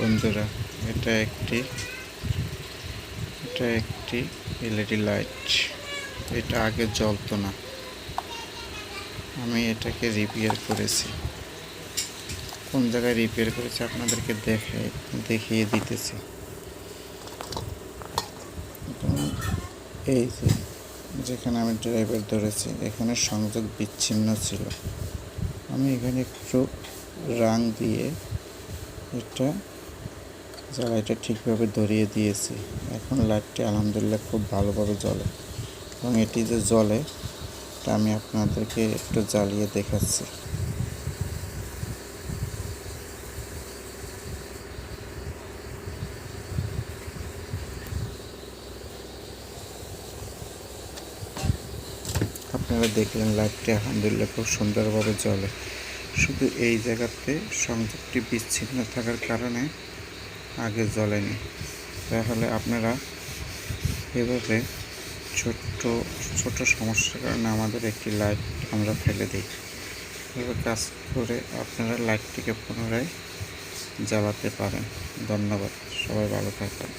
বন্ধুরা, এটা একটি এলইডি লাইট। এটা আগে জ্বলতো না। আমি এটাকে রিপেয়ার করেছি। কোন জায়গায় রিপেয়ার করেছি আপনাদেরকে দেখিয়ে দিতেছি। এই যেখানে আমি ড্রাইভার ধরেছি, এখানে সংযোগ বিচ্ছিন্ন ছিল। আমি এখানে একটু রাং দিয়ে এটা জ্বালাইটা ঠিকভাবে ধরিয়ে দিয়েছি। এখন লাইটটি আলহামদুলিল্লাহ খুব ভালোভাবে জ্বলে, এবং এটি যে জ্বলে তা আমি আপনাদেরকে একটু জ্বালিয়ে দেখাচ্ছি। আপনারা দেখলেন লাইটটি আলহামদুলিল্লাহ খুব সুন্দরভাবে জ্বলে। শুধু এই জায়গাতে সংযোগটি বিচ্ছিন্ন থাকার কারণে আগে জ্বলেনি। তাহলে আপনারা এভাবে ছোট্ট ছোট সমস্যার কারণে আমাদের একটি লাইট আমরা ফেলে দিই। এভাবে কাজ করে আপনারা লাইটটিকে পুনরায় জ্বালাতে পারেন। ধন্যবাদ। সবাই ভালো থাকবেন।